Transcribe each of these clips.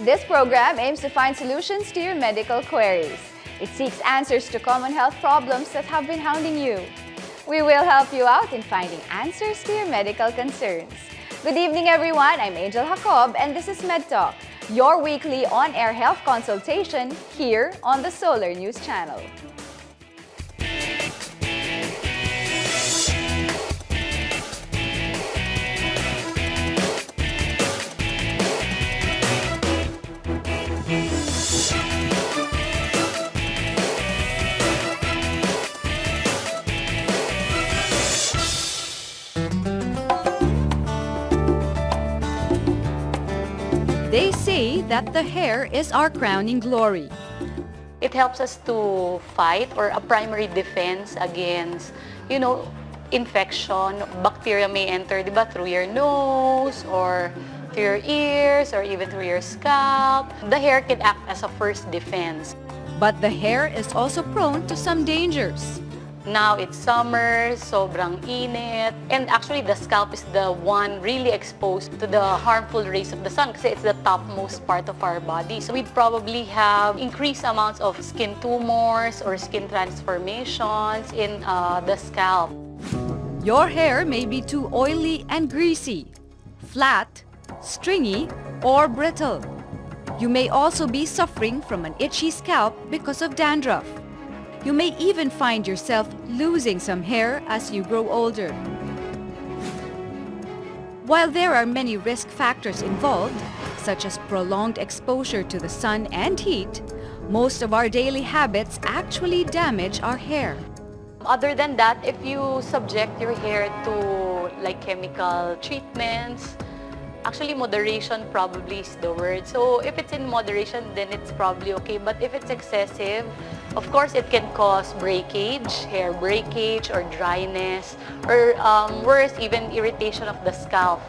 This program aims to find solutions to your medical queries. It seeks answers to common health problems that have been hounding you. We will help you out in finding answers to your medical concerns. Good evening, everyone. I'm Angel Jacob, and this is MedTalk, your weekly on-air health consultation here on the Solar News Channel. They say that the hair is our crowning glory. It helps us to fight or a primary defense against, infection. Bacteria may enter, through your nose or through your ears or even through your scalp. The hair can act as a first defense. But the hair is also prone to some dangers. Now it's summer, sobrang init, and actually the scalp is the one really exposed to the harmful rays of the sun kasi it's the topmost part of our body. So we'd probably have increased amounts of skin tumors or skin transformations in the scalp. Your hair may be too oily and greasy, flat, stringy, or brittle. You may also be suffering from an itchy scalp because of dandruff. You may even find yourself losing some hair as you grow older. While there are many risk factors involved, such as prolonged exposure to the sun and heat, most of our daily habits actually damage our hair. Other than that, if you subject your hair to chemical treatments, actually moderation probably is the word. So if it's in moderation, then it's probably okay. But if it's excessive, of course it can cause breakage, hair breakage or dryness, or worse, even irritation of the scalp.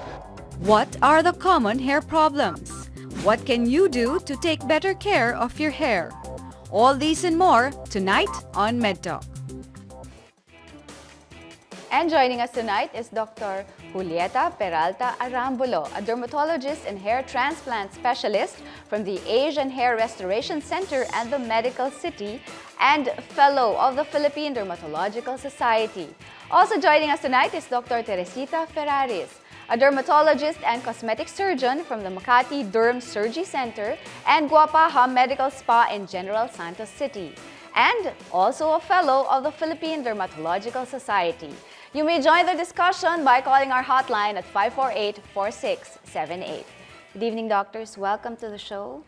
What are the common hair problems? What can you do to take better care of your hair? All these and more tonight on MedTalk. And joining us tonight is Dr. Peralta-Arambulo, a dermatologist and hair transplant specialist from the Asian Hair Restoration Center and the Medical City, and fellow of the Philippine Dermatological Society. Also joining us tonight is Dr. Teresita Ferraris, a dermatologist and cosmetic surgeon from the Makati Derm Surgery Center and Guapaha Medical Spa in General Santos City, and also a fellow of the Philippine Dermatological Society. You may join the discussion by calling our hotline at 548-4678. Good evening, doctors. Welcome to the show.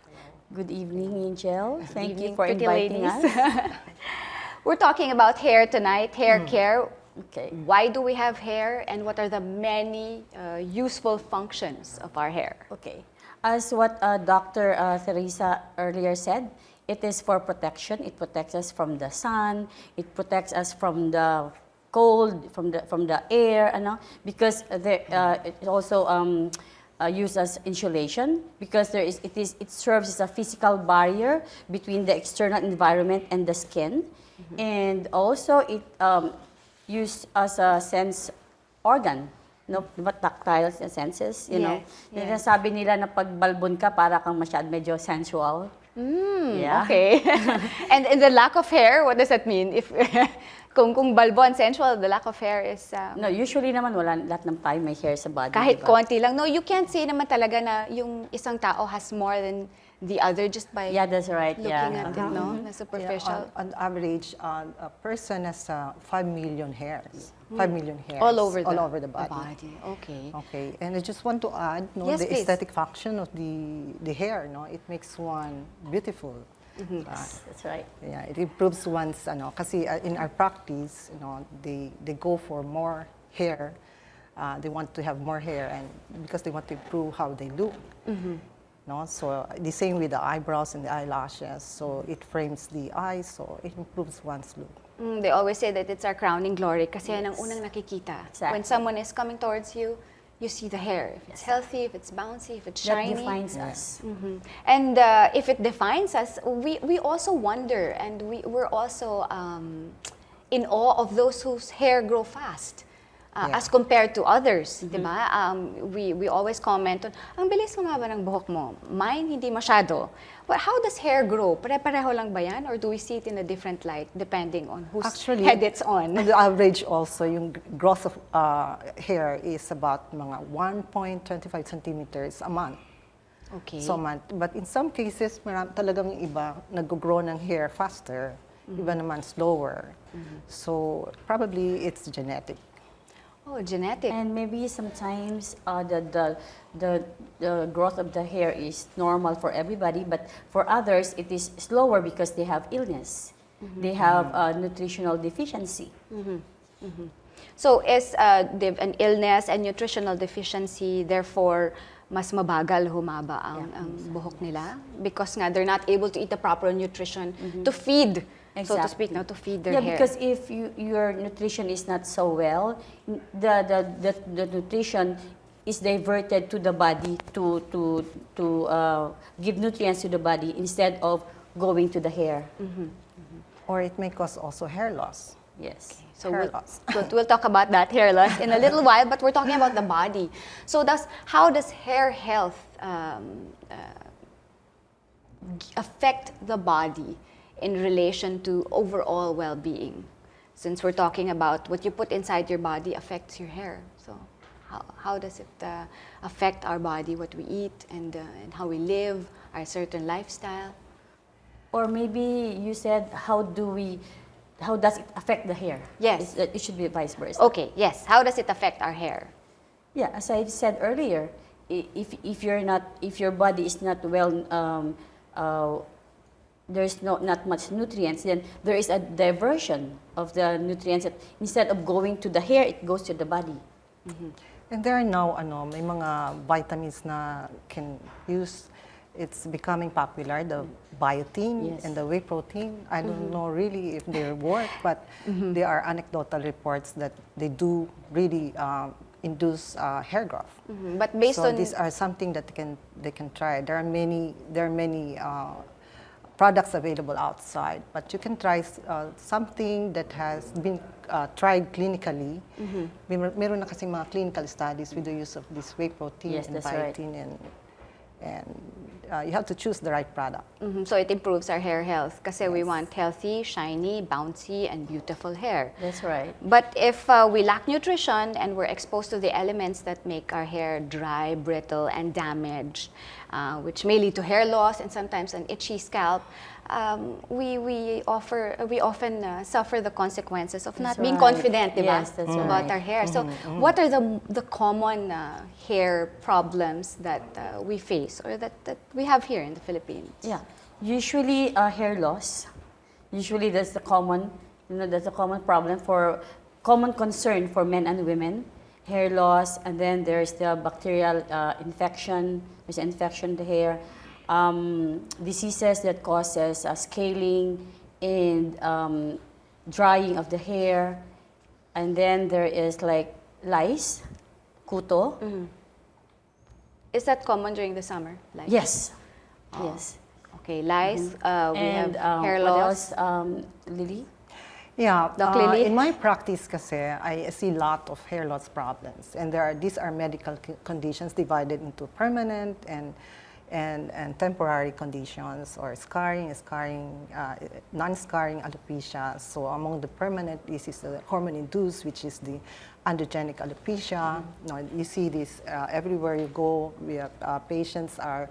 Good evening, Angel. Thank you Evening, for pretty inviting ladies. us. We're talking about hair tonight, hair care. Okay. Why do we have hair, and what are the many useful functions of our hair? Okay. As what Dr. Teresa earlier said, it is for protection. It protects us from the sun. It protects us from the cold, from the air, because it also used as insulation, because it serves as a physical barrier between the external environment and the skin, and also it used as a sense organ. Diba, tactile senses, Sabi nila na pag balbon ka, para kang medyo sensual. Yeah. Okay. And the lack of hair, what does that mean? If kung balbon, sensual, the lack of hair is... No, usually naman lahat ng tayo may hair sa body. Kahit diba? konti lang. No, you can't say naman talaga na yung isang tao has more than the other just by that's right. looking at it, no? Na superficial. On average, a person has 5 million hairs. 5 million hairs. All over the body. Okay. Okay, and I just want to add Yes, the please. aesthetic function of the hair. It makes one beautiful. Yes, that's right. Yeah, it improves one's kasi in our practice, they go for more hair. They want to have more hair, and because they want to improve how they look. So the same with the eyebrows and the eyelashes. So it frames the eyes, so it improves one's look. They always say that it's our crowning glory kasi yan ang unang nakikita. Exactly. When someone is coming towards you, you see the hair. If it's healthy, if it's bouncy, if it's That shiny. defines us. And if it defines us, we also wonder, and we're also in awe of those whose hair grow fast. Yeah. as compared to others, di ba? We always comment on, ang bilis humaba ng buhok mo. Mine, hindi masyado. But how does hair grow? Pare-pareho lang ba yan? Or do we see it in a different light depending on whose Actually, head it's on? On the average also, yung growth of hair is about mga 1.25 centimeters a month. Okay. So month. But in some cases, talagang iba nag-grow ng hair faster, iba naman slower. So probably it's genetic. Oh, genetic. And maybe sometimes the growth of the hair is normal for everybody, but for others it is slower because they have illness. They have nutritional deficiency. So is an illness and nutritional deficiency, therefore, mas mabagal humaba ang buhok nila? Because nga, they're not able to eat the proper nutrition to feed, so to speak, now to feed their hair. Because if your nutrition is not so well, the nutrition is diverted to the body to give nutrients to the body instead of going to the hair. Or it may cause also hair loss. Yes. So Hair loss. we'll talk about that, hair loss, in a little while, but we're talking about the body. So how does hair health affect the body in relation to overall well-being? Since we're talking about what you put inside your body affects your hair. So how does it affect our body, what we eat, and how we live, our certain lifestyle? Or maybe you said, how does it affect the hair? Yes. It should be vice versa. Okay, yes. How does it affect our hair? Yeah, as I said earlier, if your body is not well, there's not much nutrients, then there is a diversion of the nutrients. That instead of going to the hair, it goes to the body. And there are now may mga vitamins na can use. It's becoming popular, the biotin and the whey protein. I don't know really if they work, but there are anecdotal reports that they do really induce hair growth. But based so on these are something that they can try. There are many products available outside, but you can try something that has been tried clinically. Meron na kasi mga clinical studies with the use of this whey protein and biotin and you have to choose the right product. So it improves our hair health kasi we want healthy, shiny, bouncy, and beautiful hair. That's right. But if we lack nutrition and we're exposed to the elements that make our hair dry, brittle, and damaged, which may lead to hair loss and sometimes an itchy scalp, we often suffer the consequences of not being confident, diba? Yes, that's about right. our hair. So what are the common hair problems that we face or that we have here in the Philippines? Yeah, usually hair loss. Usually that's the common problem common concern for men and women. Hair loss, and then there's the bacterial infection. There's an infection in the hair. Diseases that causes scaling and drying of the hair, and then there is like lice, kuto. Is that common during the summer? Like? Yes, yes. Okay, lice. We And have hair what loss. else, Lily? Yeah, Doc Lily? in my practice kasi, I see a lot of hair loss problems. And these are medical conditions divided into permanent and temporary conditions, or scarring, non-scarring alopecia. So among the permanent is the hormone-induced, which is the androgenic alopecia. You see this everywhere you go. We have patients are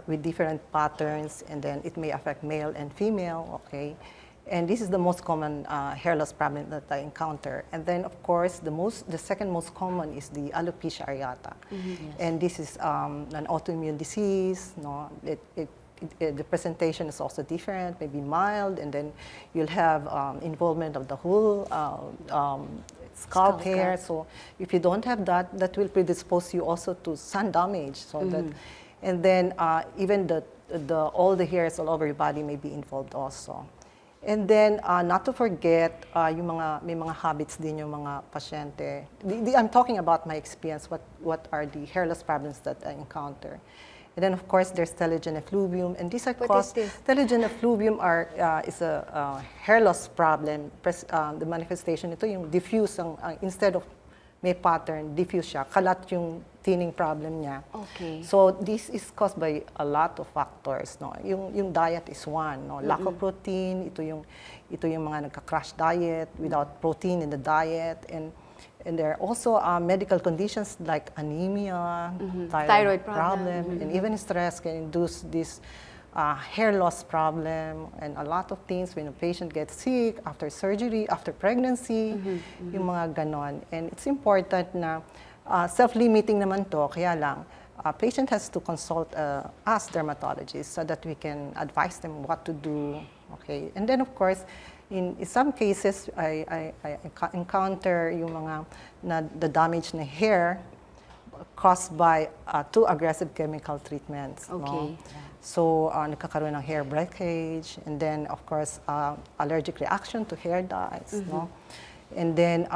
with different patterns, and then it may affect male and female, okay? And this is the most common hair loss problem that I encounter. And then, of course, the second most common is the alopecia areata. Yes. And this is an autoimmune disease. The presentation is also different, maybe mild, and then you'll have involvement of the whole scalp hair. So if you don't have that, that will predispose you also to sun damage. So that, and then even all the hairs all over your body may be involved also. And then, not to forget, may mga habits din yung mga pasyente. I'm talking about my experience, what are the hair loss problems that I encounter. And then, of course, there's telogen effluvium, and these are What caused. is this? Telogen effluvium is a hair loss problem. The manifestation ito yung diffuse, instead of may pattern, diffuse siya. Kalat yung thinning problem niya. Okay. So this is caused by a lot of factors, no. Yung diet is one, no. Lack of protein, ito yung mga nagka-crash diet without protein in the diet, and there are also medical conditions like anemia, thyroid problem, and even stress can induce this hair loss problem, and a lot of things when a patient gets sick after surgery, after pregnancy, yung mga ganon. And it's important na self-limiting naman to, kaya lang, patient has to consult us dermatologists so that we can advise them what to do. Okay, and then of course, in some cases, I encounter yung mga the damage na hair caused by too aggressive chemical treatments. Okay. No? So, nagkakaroon ng hair breakage, and then, of course, allergic reaction to hair dyes. No? And then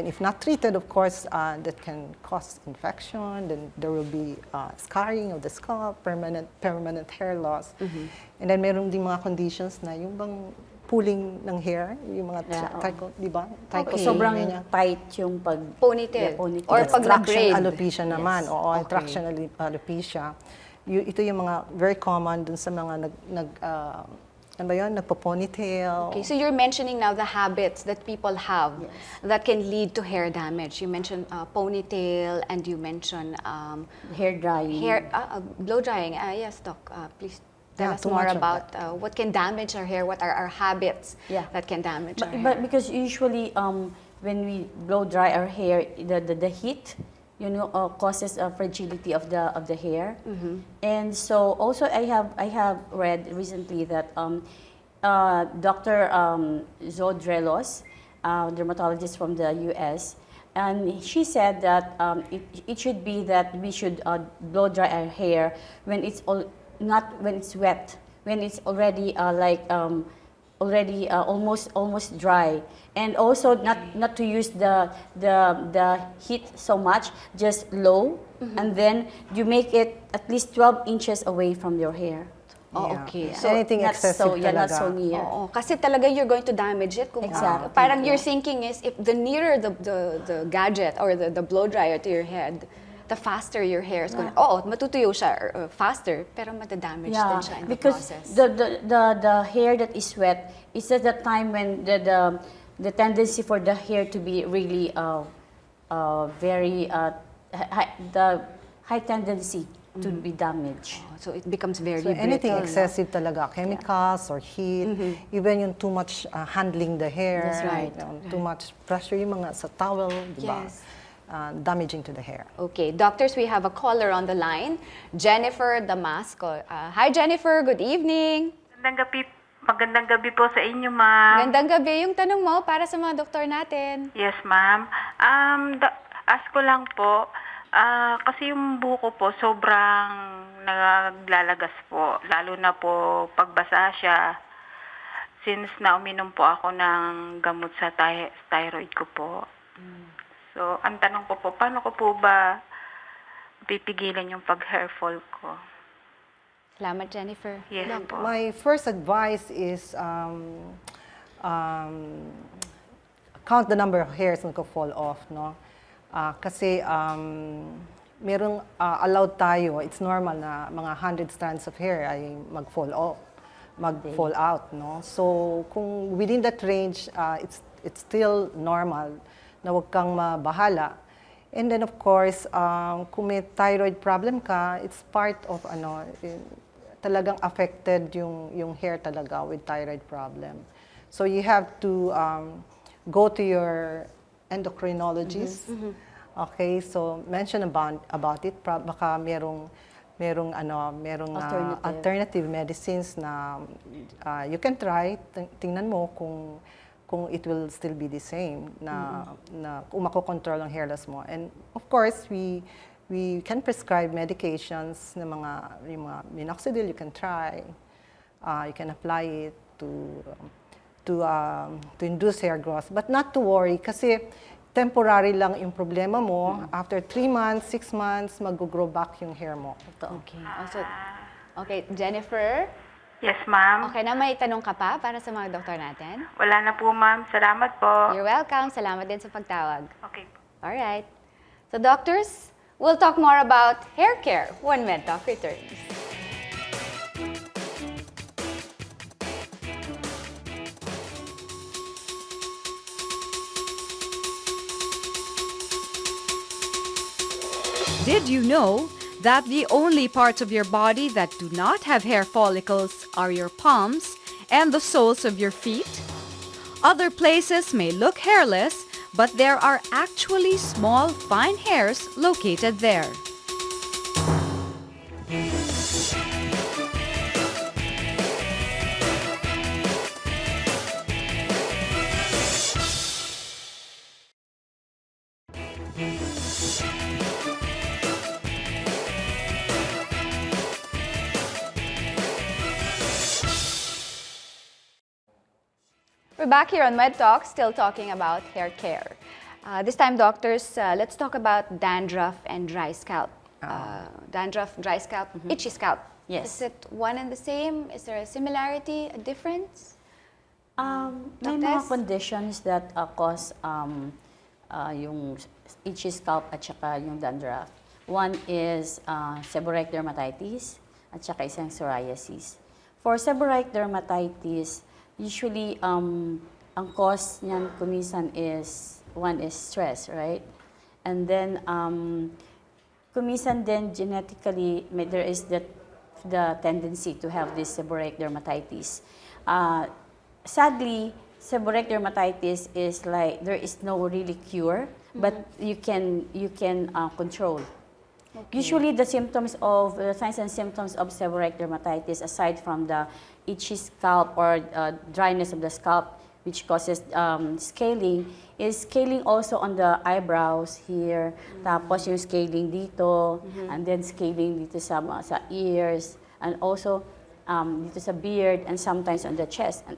if not treated, of course, that can cause infection. Then there will be scarring of the scalp, permanent hair loss. And then meron din mga conditions na yung bang pulling ng hair, yung mga di ba? Sobrang tight yung Ponytail. ponytail. Or pag traction nag-braid. alopecia naman. Oo, traction alopecia. Ito yung mga very common dun sa mga ano ba yun? Nagpo-ponytail. Okay, so you're mentioning now the habits that people have that can lead to hair damage. You mentioned ponytail, and you mentioned hair drying. blow drying. Yes, Doc, please tell us too more much of about what can damage our hair, what are our habits that can damage our hair. But because usually when we blow dry our hair, the heat, causes a fragility of the hair. And so also I have read recently that Dr. Zodrelos, dermatologist from the U.S., and she said that it should be that we should blow dry our hair when it's not when it's wet, when it's already almost dry, and also not to use the heat so much, just low, and then you make it at least 12 inches away from your hair. Okay. So anything excessive talaga. Not so near. Oo, kasi talaga you're going to damage it. Kung, Exactly. Parang your thinking is, if the nearer the gadget or the blow dryer to your head, the faster your hair is going to, matutuyo siya faster, pero matadamage din siya in the because process. the hair that is wet is at the time when the tendency for the hair to be really very the high tendency to be damaged. So it becomes very So anything brittle, no? excessive talaga, chemicals or heat, even yung too much handling the hair, That's right. Too much pressure yung mga sa towel, di ba? Yes. Damaging to the hair. Okay, doctors, we have a caller on the line, Jennifer Damasco. Hi, Jennifer. Good evening. Magandang gabi po sa inyo, ma'am. Gandang gabi. Yung tanong mo para sa mga doktor natin. Yes, ma'am. Ask ko lang po, kasi yung buhok ko po sobrang naglalagas po, lalo na po pagbasa siya. Since na uminom po ako ng gamot sa thyroid ko po. So, ang tanong ko po, paano ko po ba pipigilan yung pag-hair fall ko? Salamat, Jennifer. Yes Doc. po. My first advice is count the number of hairs na fall off, no? Kasi merong allowed tayo, it's normal na mga 100 strands of hair ay mag-fall out, no? So kung within that range, it's still normal na wag kang mabahala. And then of course, kung may thyroid problem ka, it's part of talagang affected yung hair talaga with thyroid problem. So you have to go to your endocrinologist. Okay, so mention about it. Baka merong alternative medicines na you can try. Tingnan mo kung it will still be the same na kung makokontrol ang hair loss mo. And of course, we can prescribe medications na yung mga minoxidil you can try. You can apply it to induce hair growth, but not to worry kasi temporary lang yung problema mo. After 3 months, 6 months, mag-grow back yung hair mo. Okay. Also, okay, Jennifer, Yes, ma'am. okay na may tanong ka pa para sa mga doktor natin? Wala na po, ma'am. Salamat po. You're welcome. Salamat din sa pagtawag. Okay po. All right. So doctors, we'll talk more about hair care when MedTalk returns. Did you know that the only parts of your body that do not have hair follicles are your palms and the soles of your feet? Other places may look hairless, but there are actually small, fine hairs located there. We're back here on MedTalk, still talking about hair care. This time, doctors, let's talk about dandruff and dry scalp. Dandruff, dry scalp, itchy scalp. Yes. Is it one and the same? Is there a similarity, a difference? May mga conditions that cause yung itchy scalp at saka yung dandruff. One is seborrheic dermatitis at saka isang psoriasis. For seborrheic dermatitis, usually ang cause niyan kuminsan is one is stress, right? And then kuminsan din genetically there is the tendency to have this seborrheic dermatitis. Sadly, seborrheic dermatitis is like there is no really cure, but you can control. Okay. Usually, the signs and symptoms of seborrheic dermatitis, aside from the itchy scalp or dryness of the scalp, which causes scaling, is scaling also on the eyebrows here, tapos yung scaling dito, and then scaling dito sa ears, and also dito sa beard, and sometimes on the chest. And,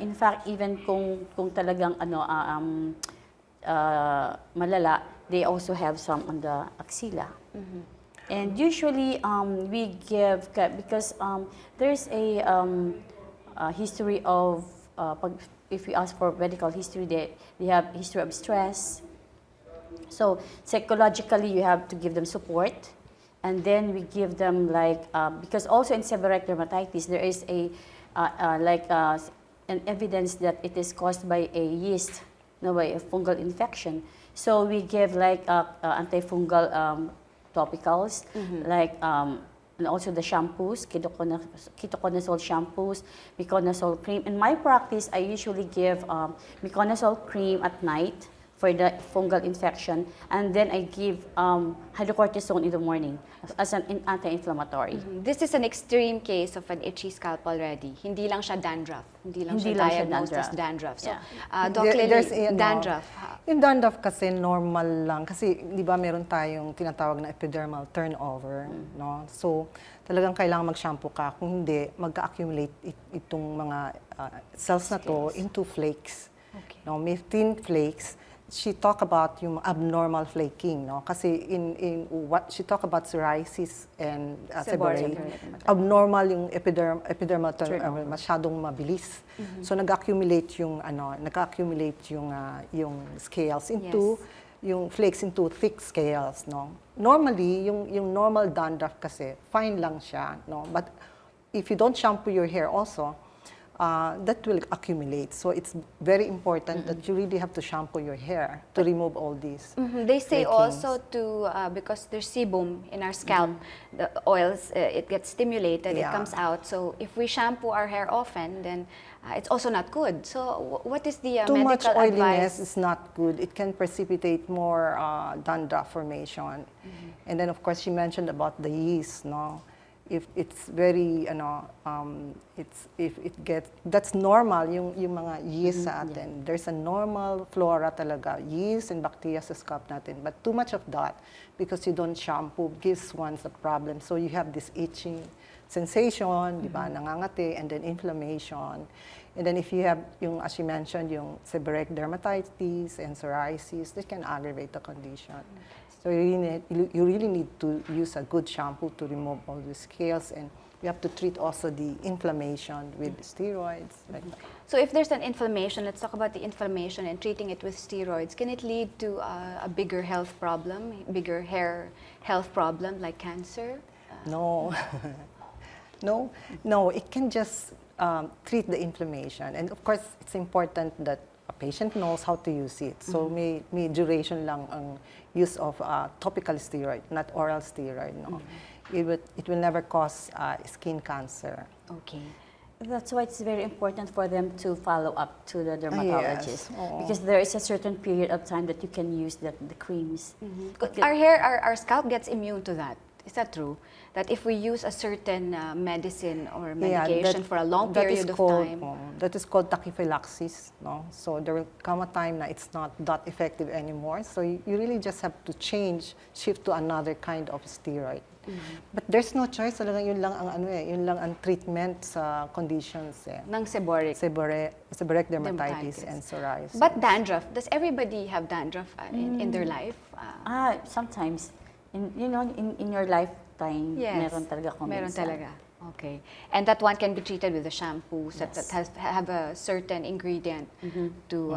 in fact, even kung talagang malala, they also have some on the axilla. And usually we give, because there's a history of, if we ask for medical history, they have history of stress. So psychologically, you have to give them support. And then we give them because also in seborrheic dermatitis, there is an evidence that it is caused by a yeast, by a fungal infection. So we give antifungal topicals, and also the shampoos, ketoconazole shampoos, miconazole cream. In my practice, I usually give miconazole cream at night for the fungal infection, and then I give hydrocortisone in the morning as an anti-inflammatory. This is an extreme case of an itchy scalp already. Hindi lang siya dandruff. Hindi lang siya diagnosed as dandruff. So, Doc Lily, dandruff. Yung dandruff kasi normal lang. Kasi, di ba, meron tayong tinatawag na epidermal turnover, no? So, talagang kailangan mag-shampoo ka. Kung hindi, mag-accumulate itong mga cells na to into flakes. Okay. No, may thin flakes. She talked about yung abnormal flaking, no? Kasi in what she talked about psoriasis and seborrheic, abnormal yung epidermal turnover, masyadong mabilis. So nag-accumulate yung yung scales into yung flakes into thick scales, no? Normally yung normal dandruff kasi fine lang siya, no? But if you don't shampoo your hair also, that will accumulate. So it's very important that you really have to shampoo your hair to remove all these. They say flakings. also because there's sebum in our scalp, the oils, it gets stimulated, it comes out. So if we shampoo our hair often, then it's also not good. So what is the Too much medical oiliness advice? is not good. It can precipitate more dandruff formation. And then of course she mentioned about the yeast, no? If it's very, that's normal, yung mga yeast sa atin. There's a normal flora talaga, yeast and bacteria sa scalp natin. But too much of that, because you don't shampoo, gives one a problem. So you have this itching, sensation, di ba, nangangati, and then inflammation. And then if you have, as you mentioned, yung seborrheic dermatitis and psoriasis, this can aggravate the condition. So you really need to use a good shampoo to remove all the scales, and you have to treat also the inflammation with steroids. Like that. So if there's an inflammation, let's talk about the inflammation and treating it with steroids. Can it lead to a bigger health problem, bigger hair health problem like cancer? No. No, it can just treat the inflammation. And of course, it's important that a patient knows how to use it. So may duration lang ang use of topical steroid, not oral steroid. No, it will never cause skin cancer. Okay. That's why it's very important for them to follow up to the dermatologist. Yes. Oo. Because there is a certain period of time that you can use the creams. Our hair, our scalp gets immune to that. Is that true? That if we use a certain medicine or medication for a long period of time, that is called tachyphylaxis. No, so there will come a time that it's not that effective anymore. So you really just have to shift to another kind of steroid. But there's no choice. Talagang yun lang ang treatment sa conditions ng seborrheic seborrheic dermatitis and psoriasis. But dandruff, does everybody have dandruff in their life? Sometimes, in your lifetime, Yes. meron talaga Meron kuminsan. talaga. Okay. And that one can be treated with the shampoos that have a certain ingredient to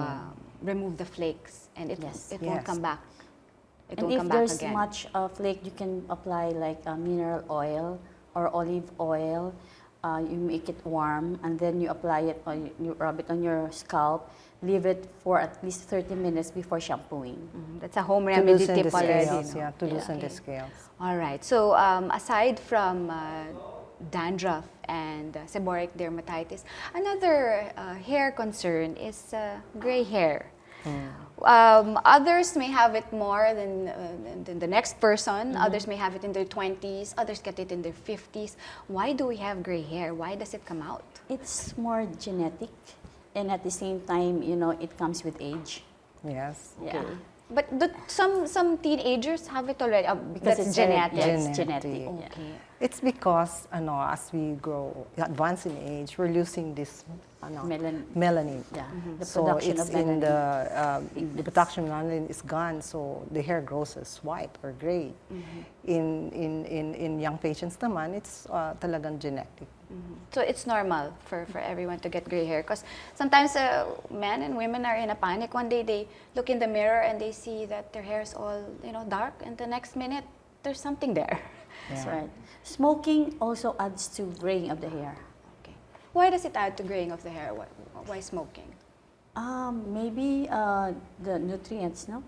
remove the flakes, and it won't Yes. come back. It And won't if come back there's again. much flake, you can apply like mineral oil or olive oil. You make it warm, and then you apply it, or you rub it on your scalp. Leave it for at least 30 minutes before shampooing. That's a home to remedy loosen tip the already. scales, No? to loosen the scales. All right. So aside from dandruff and seborrheic dermatitis, another hair concern is gray hair. Others may have it more than the next person. Others may have it in their 20s. Others get it in their 50s. Why do we have gray hair? Why does it come out? It's more genetic, and at the same time, it comes with age. Yes. Yeah. But some teenagers have it already. Because That's it's genetic. It's Genetic. genetic. Yeah. Okay. It's because as we advance in age, we're losing this melanin. Yeah. The So production it's of in melanin. the production of melanin is gone, so the hair grows as white or gray. In young patients naman, it's talagang genetic. So it's normal for everyone to get gray hair, because sometimes men and women are in a panic. One day they look in the mirror and they see that their hair is all dark, and the next minute there's something there. That's right. Smoking also adds to graying of the hair. Okay. Why does it add to graying of the hair? Why smoking? Maybe the nutrients, no?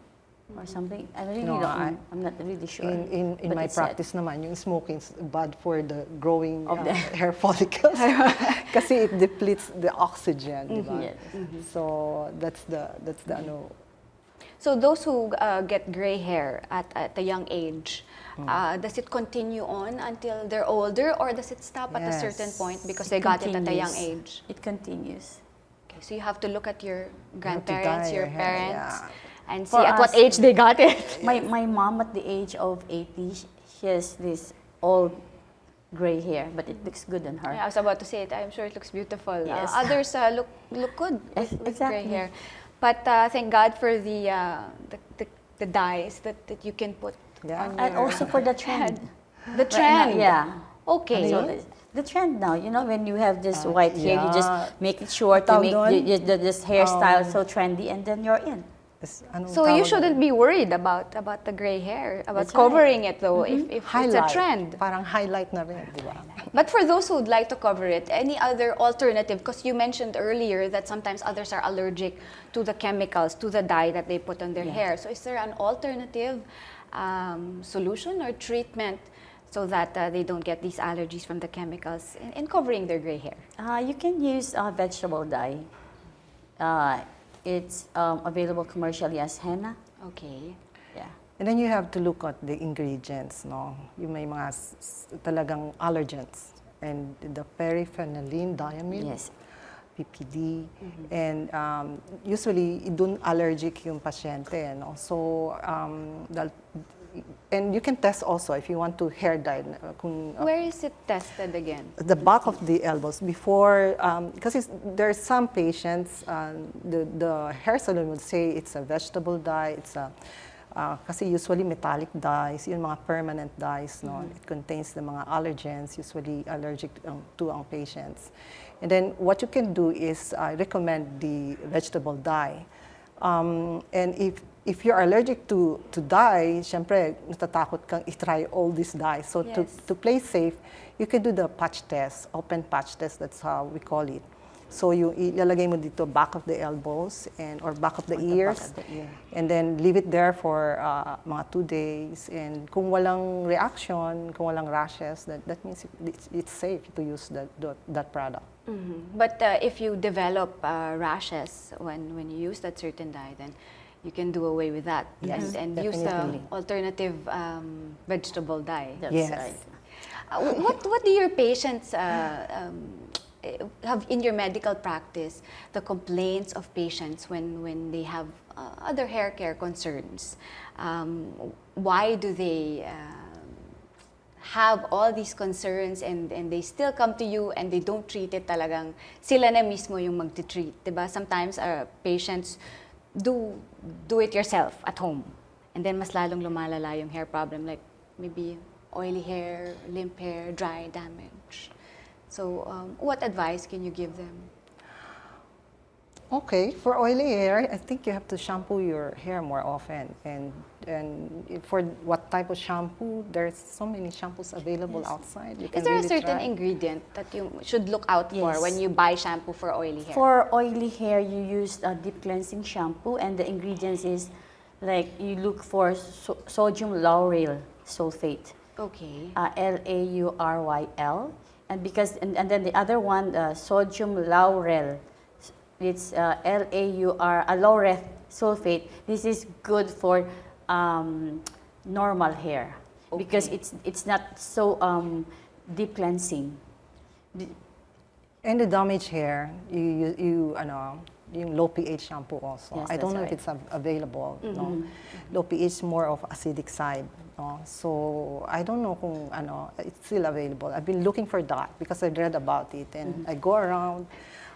Or something. I really No, don't know. I'm not really sure. In But my it's said. practice naman, yung smoking is bad for the growing Of the- hair follicles. Kasi it depletes the oxygen, di ba? Yes. So that's the So those who get gray hair at a young age, does it continue on until they're older, or does it stop at a certain Yes. point because they got it at a young Continues. age? It continues. Okay, so you have to look at your to grandparents, dye your your hair, parents, yeah. and see For at what us, age they got it. My mom at the age of 80, she has this old gray hair, but it looks good on her. Yeah, I was about to say it. I'm sure it looks beautiful. Yes. Others look good with gray Exactly. hair. But thank God for the dyes that you can put Yeah. on And your also for the trend. the trend. Right now, yeah. Okay. So the trend now, when you have this white hair, you just yeah. make it short, you Tawag make doon? this hairstyle so trendy, and then you're in. So you shouldn't be worried about the gray hair, about That's covering it though, if it's a highlight. trend. Parang highlight na rin, di ba? But for those who'd like to cover it, any other alternative? Because you mentioned earlier that sometimes others are allergic to the chemicals, to the dye that they put on their hair. So is there an alternative solution or treatment so that they don't get these allergies from the chemicals in covering their gray hair? You can use vegetable dye. It's available commercially as henna. Okay. Yeah. And then you have to look at the ingredients, no? Yung may mga talagang allergens. And the periphenyline diamine, Yes. PPD, and usually, dun allergic yung pasyente, no? So, and you can test also if you want to hair dye. Where is it tested again? The back of the elbows before, because there are some patients, the hair salon would say it's a vegetable dye, it's a, kasi usually metallic dyes, yung mga permanent dyes, no? It contains the mga allergens, usually allergic to ang patients. And then what you can do is recommend the vegetable dye. And if you're allergic to dye, syempre, natatakot kang i-try all these dyes. So Yes. to play safe, you can do the patch test, open patch test, that's how we call it. So yung ilalagay mo dito back of the elbows or back of the ears. Back of the ear. And then leave it there for mga 2 days. And kung walang reaction, kung walang rashes, that means it's safe to use that product. But if you develop rashes when you use that certain dye, then you can do away with that and use the definitely. alternative vegetable dye. That's Yes. right. What do your patients have in your medical practice, the complaints of patients when they have other hair care concerns? Why do they have all these concerns and they still come to you and they don't treat it, talagang sila na mismo yung magti-treat, diba? Sometimes patients do it yourself at home and then mas lalong lumalala yung hair problem, like maybe oily hair, limp hair, dry, damage. So what advice can you give them? Okay, for oily hair, I think you have to shampoo your hair more often. And for what type of shampoo, there's so many shampoos available outside. You Is can there a really certain try. ingredient that you should look out for Yes. when you buy shampoo for oily hair? For oily hair, you use a deep cleansing shampoo, and the ingredients is like you look for sodium lauryl sulfate, Okay. LAURYL, and then the other one, sodium laurel, it's laureth sulfate. This is good for normal hair because it's not so deep cleansing. And the damaged hair, you yung low pH shampoo also. Yes, I don't that's know right. if it's available. No? Low pH more of acidic side. No? So I don't know kung it's still available. I've been looking for that because I read about it and I go around.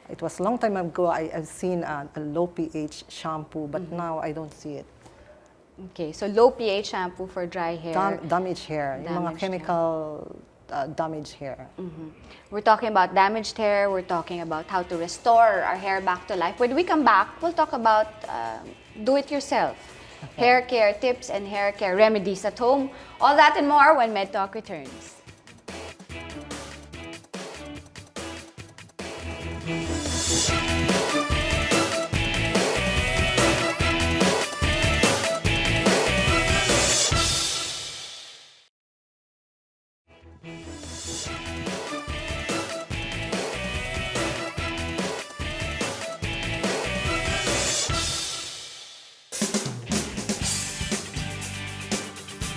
It was a long time ago. I've seen a low pH shampoo, but now I don't see it. Okay, so low pH shampoo for dry hair. Damaged hair, yung mga Damaged chemical damaged hair. We're talking about damaged hair. We're talking about how to restore our hair back to life. When we come back, we'll talk about do-it-yourself hair care tips and hair care remedies at home. All that and more when MedTalk returns.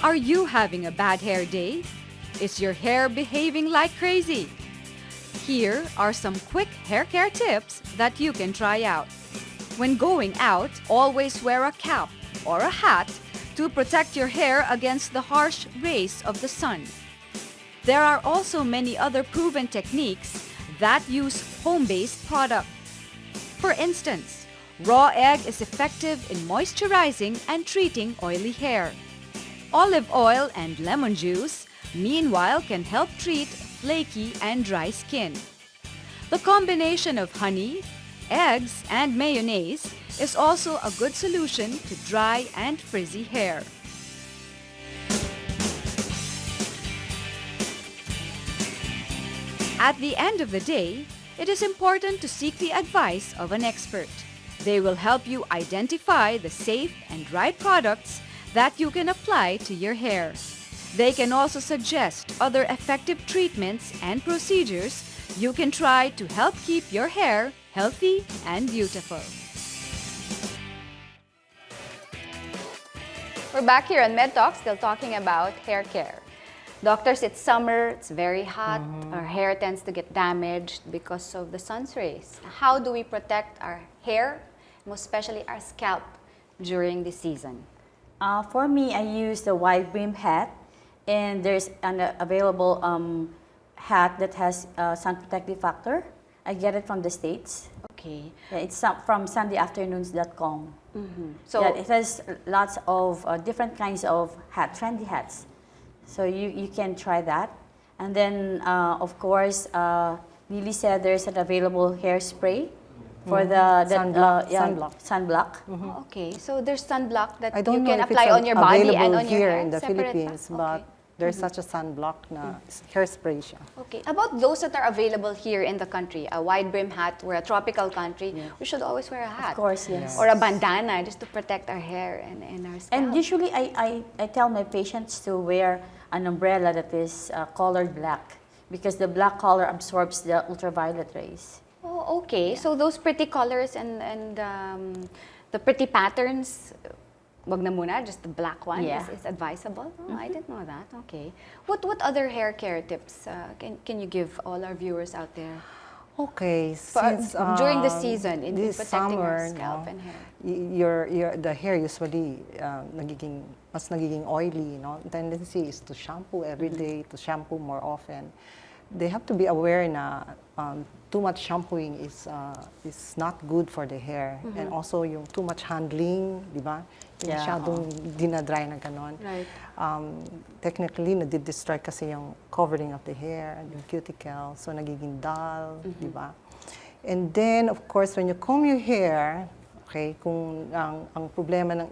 Are you having a bad hair day? Is your hair behaving like crazy? Here are some quick hair care tips that you can try out. When going out, always wear a cap or a hat to protect your hair against the harsh rays of the sun. There are also many other proven techniques that use home-based products. For instance, raw egg is effective in moisturizing and treating oily hair. Olive oil and lemon juice, meanwhile, can help treat flaky and dry skin. The combination of honey, eggs, and mayonnaise is also a good solution to dry and frizzy hair. At the end of the day, it is important to seek the advice of an expert. They will help you identify the safe and right products that you can apply to your hair. They can also suggest other effective treatments and procedures you can try to help keep your hair healthy and beautiful. We're back here on MedTalk, still talking about hair care. Doctors, it's summer, it's very hot, our hair tends to get damaged because of the sun's rays. How do we protect our hair, most especially our scalp, during the season? For me, I use the wide brim hat, and there's an available hat that has sun protective factor. I get it from the States. Okay. Yeah, it's from sundayafternoons.com. So Yeah, it has lots of different kinds of trendy hats. So you can try that. And then, of course, Lily said there's an available hairspray for Sunblock. sunblock. oh, okay. So there's sunblock that I you don't know can if apply it's on your body and available on your here hair. in the separate Philippines, pa? but Okay. there's such a sunblock na hairspray siya. Okay. About those that are available here in the country, a wide brim hat, we're a tropical country, we should always wear a hat. Of course, yes. Or a bandana just to protect our hair and our scalp. And usually I tell my patients to wear an umbrella that is colored black because the black color absorbs the ultraviolet rays. Oh, okay. So those pretty colors and the pretty patterns, wag na muna, just the black one Yeah. is advisable. Oh, I didn't know that. Okay. What other hair care tips can you give all our viewers out there? Okay, For- since during the season in this protecting our summer, scalp and hair. the hair usually mas nagiging oily, tendency is to shampoo every day, to shampoo more often. They have to be aware na too much shampooing is not good for the hair. And also yung too much handling, di ba? Yung Yeah, masyadong dinadry na ganon. Right. Technically, nadi-destroy kasi yung covering of the hair, yung cuticle, so nagiging dull, di ba? And then, of course, when you comb your hair, okay, kung ang problema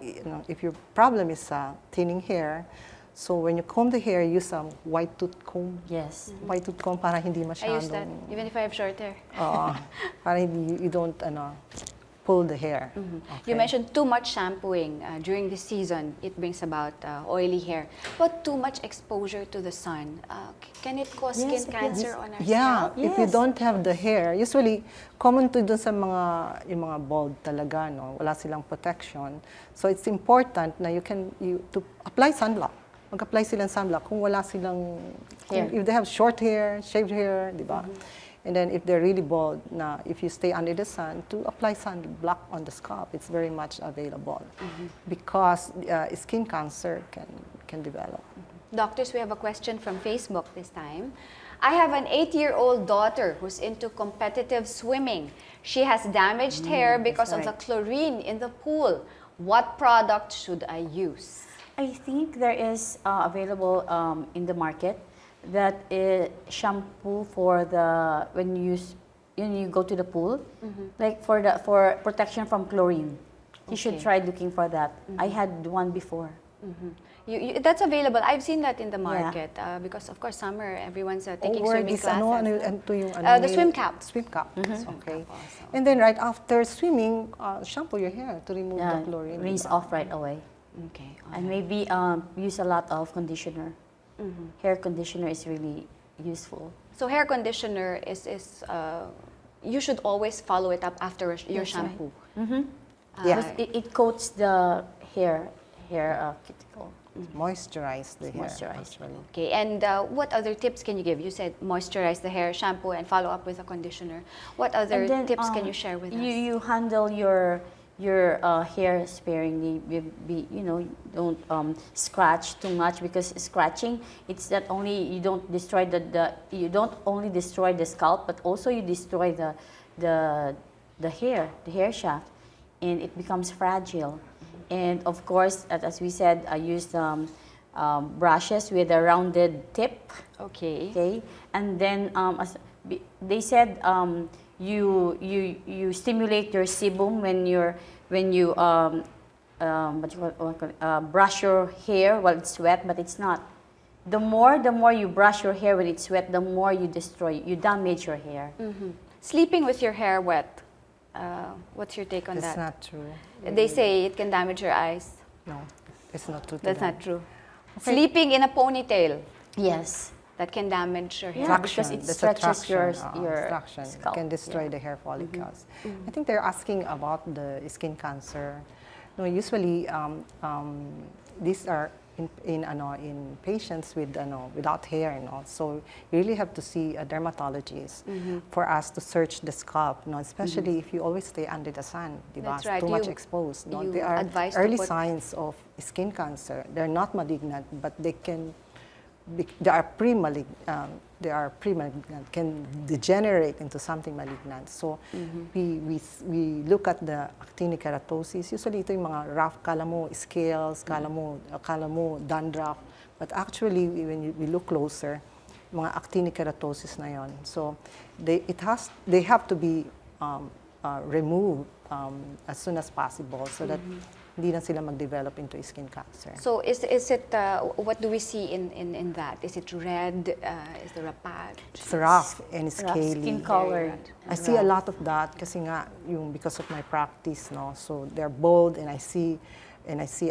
if your problem is thinning hair, so when you comb the hair, use a white tooth comb. Yes. White tooth comb para hindi I masyadong... use that even if I have short hair. Oo, para hindi, you don't pull the hair. Okay. You mentioned too much shampooing during the season. It brings about oily hair. But too much exposure to the sun, can it cause Yes, skin cancer on our Yeah, scalp? if you Yes. don't have the hair, usually common to dun sa yung mga bald talaga, wala silang protection. So it's important na to apply sunblock. Mag-apply silang sunblock kung wala silang Hair. if they have short hair, shaved hair, di ba? And then if they're really bald, if you stay under the sun, to apply sunblock on the scalp, it's very much available because skin cancer can develop. Doctors, we have a question from Facebook this time. I have an 8-year-old daughter who's into competitive swimming. She has damaged hair because of the chlorine in the pool. What product should I use? I think there is available in the market that is shampoo for when you go to the pool, like for protection from chlorine. You should Okay. try looking for that. I had one before. That's available. I've seen that in the market because, of course, summer, everyone's taking swimming classes. The swim cap. Swim cap, okay. Also. And then right after swimming, shampoo your hair to remove Yeah, the chlorine. rinse diba? off right away. Okay. And maybe use a lot of conditioner. Hair conditioner is really useful. So hair conditioner is you should always follow it up after your That's right. shampoo. Yeah. Because it coats the hair cuticle. Moisturize the hair. Moisturize. Actually. Okay, and what other tips can you give? You said moisturize the hair, shampoo, and follow up with a conditioner. What other And then, tips can you share with us? You handle your hair sparingly. Don't scratch too much because scratching, it's not only you don't destroy you don't only destroy the scalp, but also you destroy the hair shaft, and it becomes fragile. And of course, as we said, I used brushes with a rounded tip. Okay. Okay, and then they said you stimulate your sebum when you brush your hair while it's wet, but it's not. The more you brush your hair when it's wet, the more you damage your hair. Sleeping with your hair wet. What's your take on It's that? not true. They say it can damage your eyes. No, it's not true. to That's that. not true. Sleeping in a ponytail, Yes. that can damage your hair. Yeah, because it That's stretches your traction. scalp. Can destroy the hair follicles. I think they're asking about the skin cancer. No, usually these are in patients with without hair, so you really have to see a dermatologist for us to search the scalp, especially if you always stay under the sun, That's right. too much exposed. you There are advise to early put- signs of skin cancer. They're not malignant, but they are pre-malignant, can degenerate into something malignant. So we look at the actinic keratosis. Usually ito yung mga rough, kala mo scales, kala mo dandruff. But actually, when we look closer, mga actinic keratosis na yon. So they have to be removed as soon as possible so that hindi na sila mag-develop into skin cancer. So is it, what do we see in that? Is it red? Is there a patch? It's rough and Rough scaly. skin colored. I see a lot of that kasi nga because of my practice, so they're bold, and I see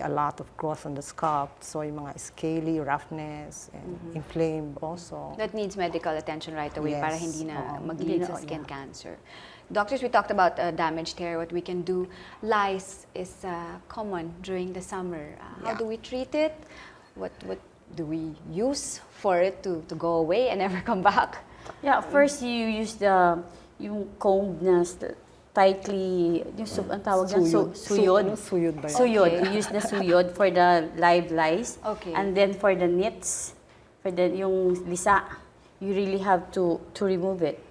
a lot of growth on the scalp. So yung mga scaly, roughness, and inflamed also. That needs medical attention right away Yes. para hindi na Oo. mag-lead sa skin cancer. Doctors, we talked about damaged hair, what we can do. Lice is common during the summer. How do we treat it? What do we use for it to go away and never come back? Yeah, first you use yung comb na tightly, ang tawag yan, suyod. Suyod ba yan? Suyod. You use the suyod for the live lice. Okay. And then for the nits, yung lisa, you really have to remove it.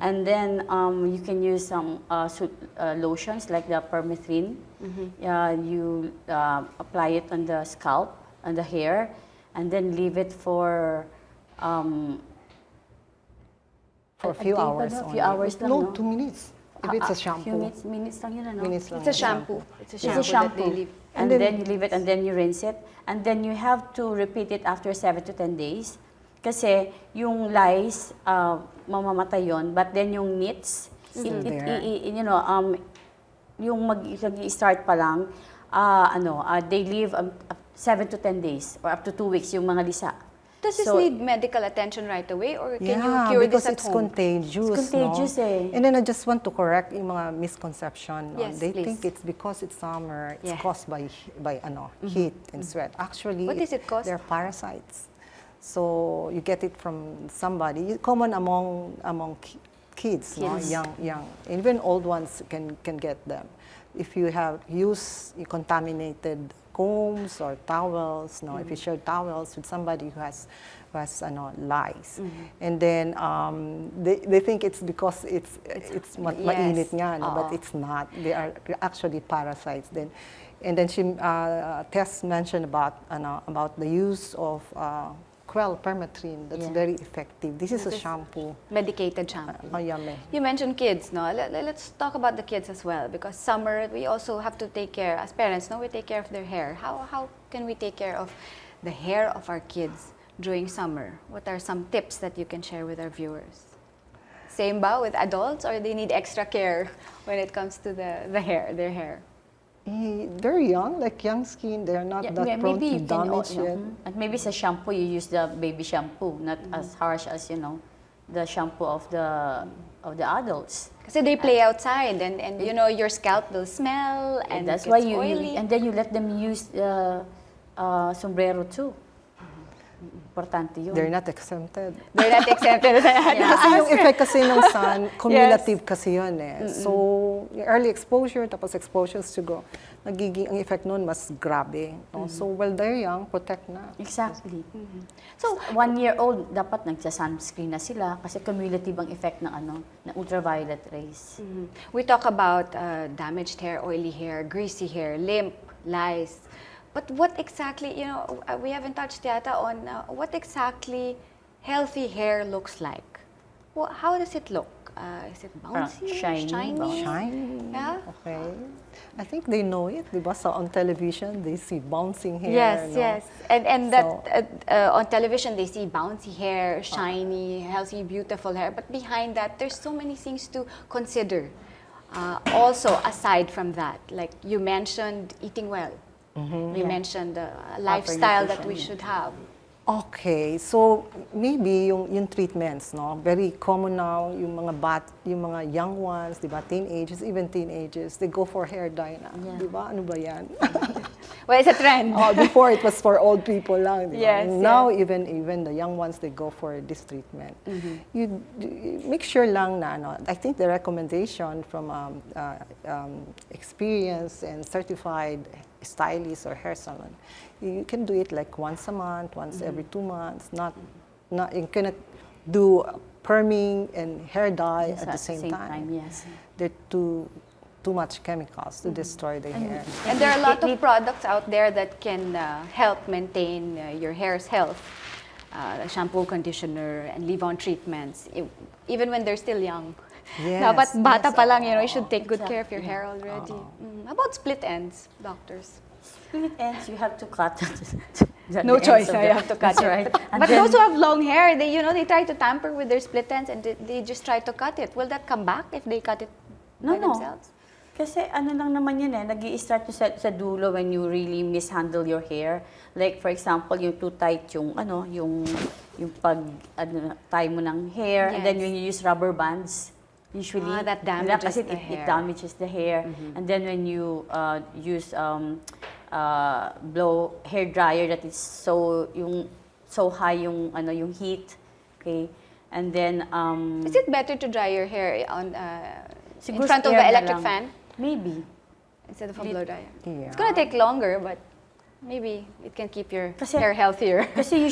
And then you can use some lotions like the permethrin. You apply it on the scalp, on the hair, and then leave it for For a few hours A only. few hours lang, No, no? 2 minutes. If it's a shampoo. Minutes lang yun, ano? Minutes lang It's a yung shampoo. It's a It's shampoo, a shampoo. that they leave. And then you leave it, and then you rinse it. And then you have to repeat it after 7 to 10 days. Kasi yung lice, mamamatay yon, but then yung nits, yung mag-start pa lang, they live 7 to 10 days or up to 2 weeks yung mga lisa. Does this So- need medical attention right away, or can you Yeah, cure because this at it's home? contagious. It's contagious, eh. And then I just want to correct yung mga misconception. Yes, They please. think it's because it's summer, it's Yeah. caused by heat and sweat. Actually, What is it caused? They're parasites. So you get it from somebody. Common among kids, no? Kids. Young. Even old ones can get them. If you have used contaminated combs or towels, if you share towels with somebody who has lice, and then they think it's because it's mainit nga, but it's not. They are actually parasites. And then Tess mentioned about the use of permethrin. That's very effective. This is a shampoo. Medicated shampoo. Yummy. You mentioned kids, no? Let's talk about the kids as well, because summer we also have to take care, as parents, no? We take care of their hair. How can we take care of the hair of our kids during summer? What are some tips that you can share with our viewers? Same ba with adults, or they need extra care when it comes to their hair? They're young, like young skin. They're not that prone to damage yet. And maybe sa shampoo, you use the baby shampoo, not as harsh as, the shampoo of the adults. Kasi they play outside, and your scalp will smell, and that's it's why oily. and then you let them use sombrero too. Importante yun. They're not exempted. They're not exempted. Kasi yung effect kasi ng sun, cumulative kasi yun eh. So, yung early exposure, tapos exposures to go, ang effect nun mas grabe. No? So, while they're young, protect na. Exactly. So, 1-year-old, dapat nagsa-sunscreen na sila kasi cumulative ang effect ng ng ultraviolet rays. We talk about damaged hair, oily hair, greasy hair, limp, lice. But what exactly, we haven't touched yata on what exactly healthy hair looks like. How does it look? Is it bouncy? Shiny, bouncy. Shiny. Yeah? Okay. I think they know it, diba? So on television, they see bouncing hair. Yes, no? yes. And that on television, they see bouncy hair, shiny, healthy, beautiful hair. But behind that, there's so many things to consider. Also, aside from that, like you mentioned, eating well. You mentioned the lifestyle that we should have. Okay, so maybe yung treatments, no, very common now, yung mga young ones, diba, teenagers, even teenagers, they go for hair dye na, diba, ano ba yan? Well, it's a trend. Before it was for old people lang. Di ba? Yes, Now even the young ones, they go for this treatment. You make sure lang na ano. I think the recommendation from experienced and certified stylist or hair salon, you can do it like once a month, once every 2 months. Not you cannot do perming and hair dye Yes, at the same time. Yes. They're too much chemicals to destroy the hair. And there are a lot of products out there that can help maintain your hair's health. Shampoo, conditioner, and leave-on treatments, even when they're still young. Yes, Dapat bata yes, pa lang, you should take good care of your Exactly. hair already. How about split ends, doctors? Split ends, you have to cut No choice, you have to cut That's it. right. And But then- those who have long hair, they try to tamper with their split ends and they just try to cut it. Will that come back if they cut it by themselves? Kasi ano lang naman yun nag-i-start sa dulo when you really mishandle your hair. Like for example, yung too tight yung pag tie mo ng hair, and then Yes. when you use rubber bands, usually That damages kasi the hair. it damages the hair. And then when you use blow hair dryer that is so high yung heat, okay? And then Is it better to dry your hair in siguro front of air the na electric lang. fan Maybe. instead of a blow dryer? Yeah. It's gonna take longer, but maybe it can keep your Kasi- hair healthier. Kasi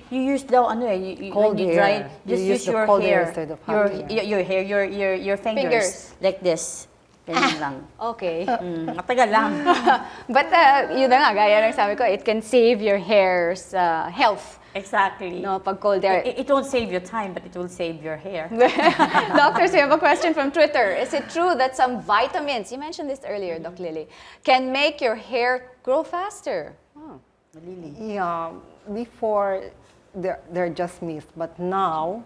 you use daw Cold when you hair. dry, You just use use the your cold hair hair, instead of hot your hair. your hair, your fingers, like this. Ganyan lang. Okay. Matagal lang. But yun na nga, gaya ng sabi ko, it can save your hair's health. Exactly. No, pag cold hair. It won't save your time, but it will save your hair. Doctors, we have a question from Twitter. Is it true that some vitamins, you mentioned this earlier, Doc Lily, can make your hair grow faster? Really. Yeah, before they're just myths, but now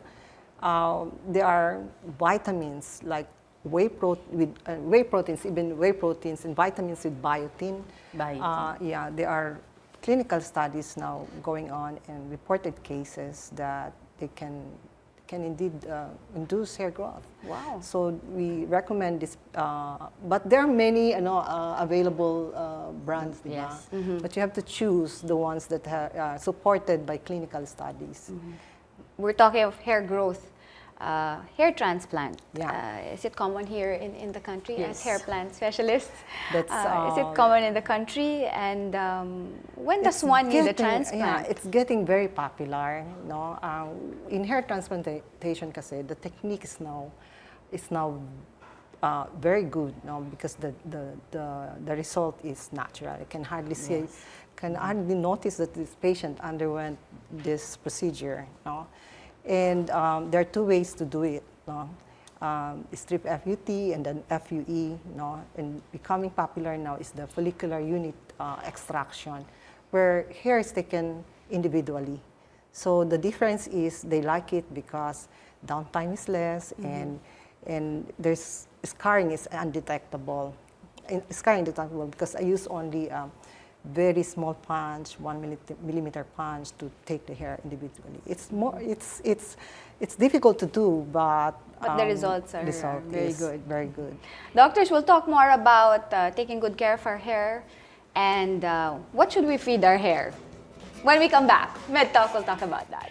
there are vitamins like whey proteins, even whey proteins and vitamins with biotin. Yeah, there are clinical studies now going on and reported cases that they can indeed induce hair growth. Wow. So we recommend this, but there are many available brands, di ba? Yes. But you have to choose the ones that are supported by clinical studies. We're talking of hair growth. Hair transplant. Yeah. Is it common here in the country as Yes. hair plant specialists? That's, Is it common in the country? And when does one need a transplant? Yeah, it's getting very popular. No, in hair transplantation, kasi the technique is now very good. No, because the result is natural. You can hardly see, can hardly notice that this patient underwent this procedure. No. And there are two ways to do it. No? Strip FUT and then FUE. No? And becoming popular now is the follicular unit extraction, where hair is taken individually. So the difference is they like it because downtime is less and there's scarring is undetectable. Scarring detectable because I use only very small punch, 1 millimeter punch to take the hair individually. It's difficult to do, but the results are very is good. Very good. Doctors, we'll talk more about taking good care of our hair and what should we feed our hair. When we come back, MedTalk will talk about that.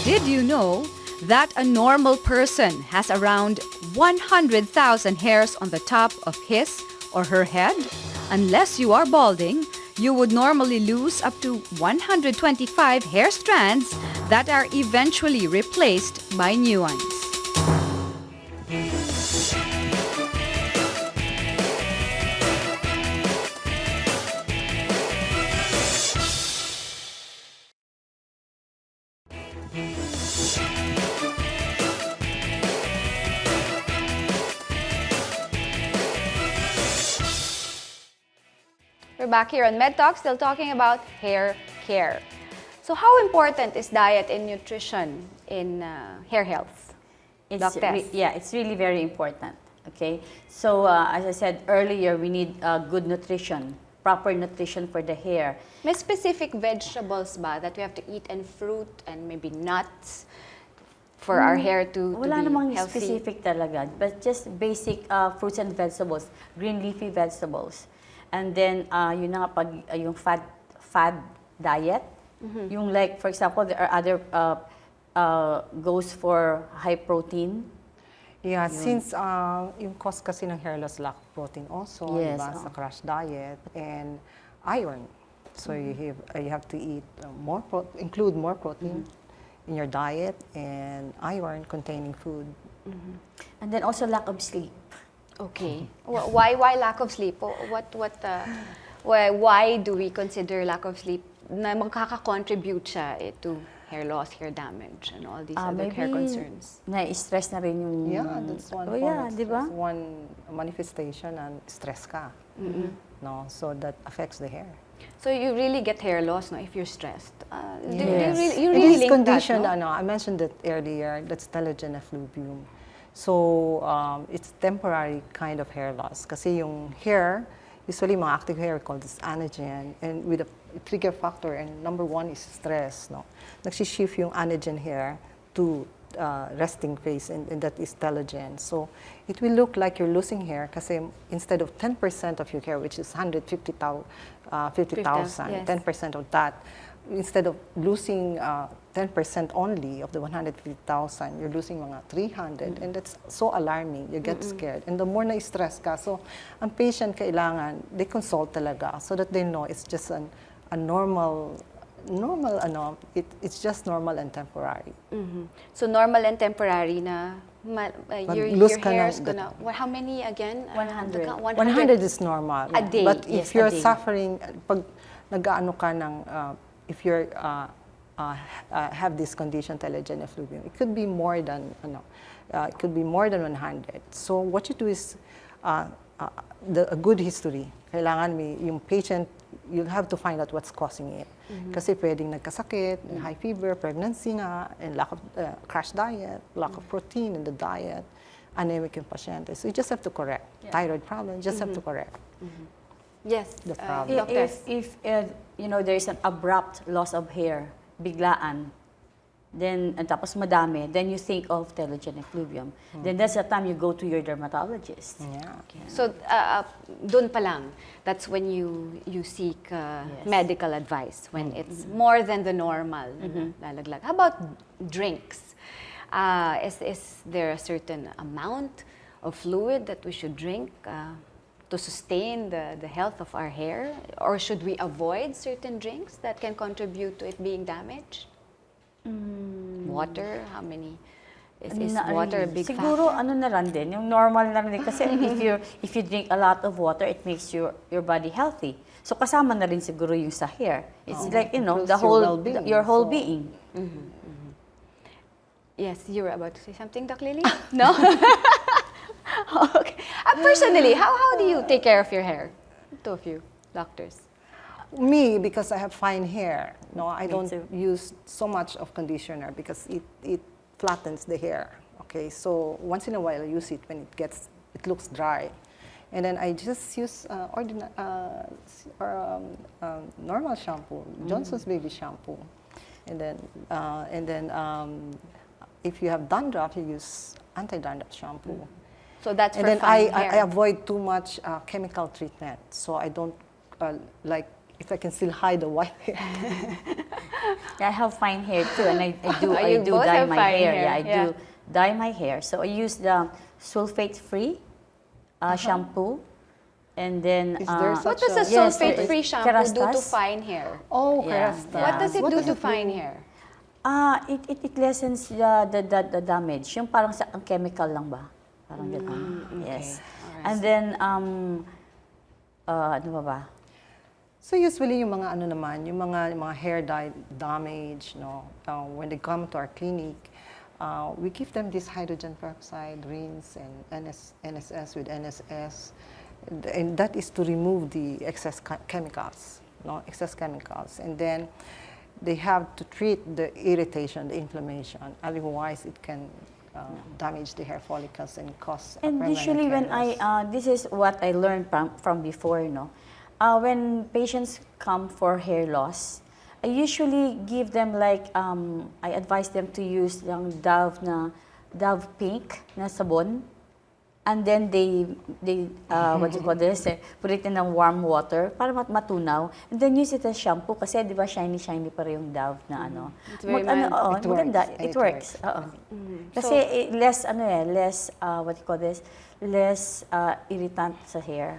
Did you know that a normal person has around 100,000 hairs on the top of his or her head? Unless you are balding, you would normally lose up to 125 hair strands that are eventually replaced by new ones. We're back here on MedTalk, still talking about hair care. So how important is diet and nutrition in hair health? Doc Tess? It's really very important. Okay, so as I said earlier, we need good nutrition proper nutrition for the hair. May specific vegetables ba that we have to eat, and fruit and maybe nuts for our hair to Wala be namang healthy? specific talaga, but just basic fruits and vegetables, green leafy vegetables. And then, yun na nga, pag yung fad diet, yung like, for example, there are other goes for high protein. Yeah, since yung cause kasi ng hair loss, lack of protein also, Yes, diba, sa crash diet, and iron. So you have to eat include more protein in your diet, and iron containing food. And then also lack of sleep. Okay. Why lack of sleep? Why do we consider lack of sleep na makaka-contribute siya to hair loss, hair damage, and all these other hair concerns? Na-stress na rin yung... Yeah, that's one Oh, form yeah, of di ba? stress, one manifestation and stress ka. No, so that affects the hair. So you really get hair loss, no, if you're stressed. Yes. You It really is link conditioned, that, no? I mentioned that earlier, that's telogen effluvium. So, it's temporary kind of hair loss. Kasi yung hair, usually mga active hair, we call this anagen, and with a trigger factor, and number one is stress, no? Nagsishift yung anagen hair to resting phase, and that is telogen. So, it will look like you're losing hair kasi instead of 10% of your hair, which is 150,000, 50,000, yes. 10% of that, instead of losing 10% only of the 150,000, you're losing mga 300, and that's so alarming. You get scared. And the more na-stress ka, so ang patient kailangan, they consult talaga so that they know it's just a normal, it's just normal and temporary. So normal and temporary na your Lose ka hair's ng- gonna... How many again? 100. 100 is normal. A day. But if Yes, a you're day. suffering, pag nag-ano ka ng, if you're have this condition, telogen effluvium, it could be more than, it could be more than 100. So what you do is, a good history. Kailangan yung patient, you have to find out what's causing it. Kasi pwedeng nagkasakit, high fever, pregnancy nga, and lack of crash diet, lack of protein in the diet, anemic yung pasyente. So you just have to correct. Thyroid problem, you just have to correct. Yes, The problem. doctor. If there is an abrupt loss of hair, biglaan, then, and tapos madami, then you think of telogen effluvium. Then that's the time you go to your dermatologist. Yeah. So, dun pa lang, that's when you seek medical advice, when it's more than the normal. Lalaglag. How about drinks? Is there a certain amount of fluid that we should drink to sustain the health of our hair? Or should we avoid certain drinks that can contribute to it being damaged? Water, how many? Is water a big Siguro factor? ano na lang din, yung normal na rin kasi if you drink a lot of water, it makes your body healthy. So kasama na rin siguro yung sa hair. It's like, Improves the your whole well-being, your whole so- being. Yes, you were about to say something, Doc Lily? No? Okay. Personally, how do you take care of your hair? Two of you, doctors. Me, because I have fine hair, no, I don't too. use so much of conditioner because it flattens the hair. Okay, so once in a while I use it when it looks dry, and then I just use normal shampoo, Johnson's baby shampoo, and then if you have dandruff, you use anti-dandruff shampoo. So that's And for then fine I hair. avoid too much chemical treatment, so I don't like if I can still hide the white hair. I have fine hair too, and I do You I do both dye have my fine hair. hair, Yeah, I yeah. do dye my hair. So I use the sulfate-free shampoo, and then Is there What such does a Yes, sulfate-free shampoo do to Kerastase. fine hair? Oh, Yeah. Kerastase. What does it do does to fine hair? it lessens the damage. Yung parang sa ang chemical lang ba? Parang gano'n. Yes. And then ano ba? So usually yung mga ano naman, yung mga hair damage, no, when they come to our clinic, we give them this hydrogen peroxide rinse and NSS with NSS, and that is to remove the excess chemicals, no, excess chemicals, and then they have to treat the irritation, the inflammation. Otherwise, it can damage the hair follicles and cause a And permanent usually hair when loss. this is what I learned from before, no. when patients come for hair loss, I usually give them like, I advise them to use yung Dove pink na sabon. And then they what do you call this? Put it in a warm water para matunaw. And then use it as shampoo kasi di ba shiny pa rin yung Dove na ano. It's very It maganda. It works. Kasi less what do you call this? Less irritant sa hair.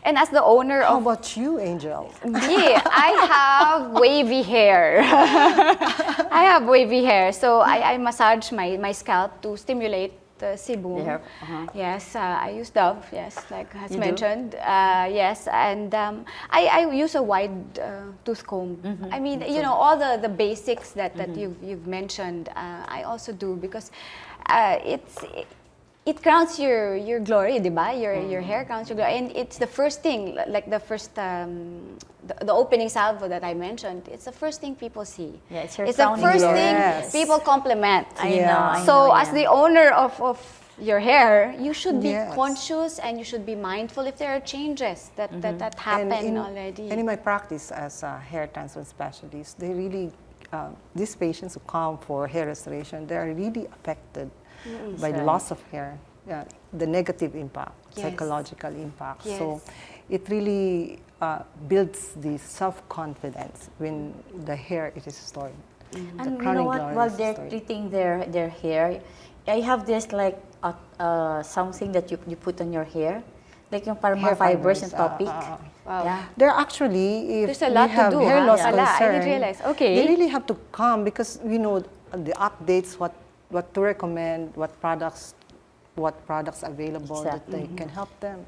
And as the owner How of about you, Angel? me, I have wavy hair. I have wavy hair. So I massage my scalp to stimulate the sebum. The hair, Yes, I use Dove, yes, like has You do? mentioned. Yes, and I use a wide tooth comb. I mean, you know, all the basics that you've mentioned, I also do because it crowns your glory, di ba? Your hair crowns your glory. And it's the first thing, like the first, the opening salvo that I mentioned, it's the first thing people see. Yeah, it's your It's the crowning first glory. thing Yes. people compliment. I Yeah. know. I So know, as yeah. the owner of your hair, you should be Yes. conscious and you should be mindful if there are changes that happen already. And in my practice as a hair transplant specialist, they really, these patients who come for hair restoration, they are really affected by the right. loss of hair, the negative impact, Yes. psychological impact. Yes. So it really builds the self-confidence when the hair is restored. The And you know crowning what? glory While is they're restored. treating their hair, I have this like something that you put on your hair, like yung parang Hair mga fibers and fibers, topic. Wow. Yeah. They're actually, if There's a we lot to have do, hair huh? loss Yeah. Ala, I concern, didn't realize. Okay. they really have to come because we know the updates, what to recommend, what products available that they can help them.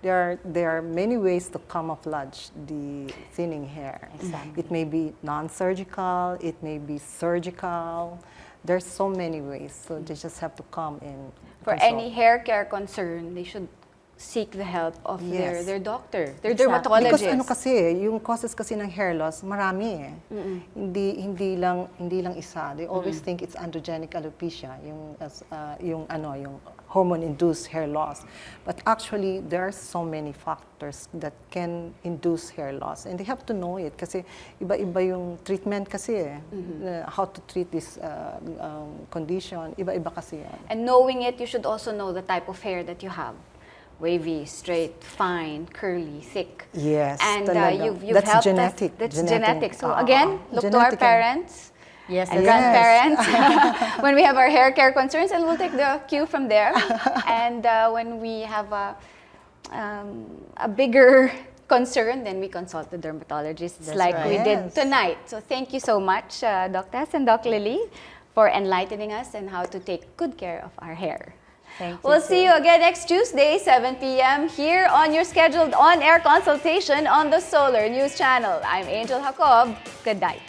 There are many ways to camouflage the thinning hair. Exactly. It may be non-surgical, it may be surgical. There's so many ways, so they just have to come and For consult. any hair care concern, they should seek the help of Yes. their doctor, their Exactly. dermatologist. Because ano kasi, yung causes kasi ng hair loss, marami eh. Hindi lang isa. They always think it's androgenic alopecia, yung hormone-induced hair loss. But actually, there are so many factors that can induce hair loss. And they have to know it kasi iba-iba yung treatment kasi eh. How to treat this condition, iba-iba kasi yan. And knowing it, you should also know the type of hair that you have. Wavy, straight, fine, curly, thick. Yes, And talaga. you've That's helped genetic. us. That's Genetic. genetic. So again, look to our Genetic and- parents Yes, and that's grandparents when we have our hair care concerns, and we'll take the cue from there. And when we have a bigger concern, then we consult the dermatologists That's like right. we did Yes. tonight. So thank you so much, Dr. Tess and Doc Lily, for enlightening us on how to take good care of our hair. Thank you. We'll see you again next Tuesday, 7 p.m. here on your scheduled on-air consultation on the Solar News Channel. I'm Angel Jacob. Good night.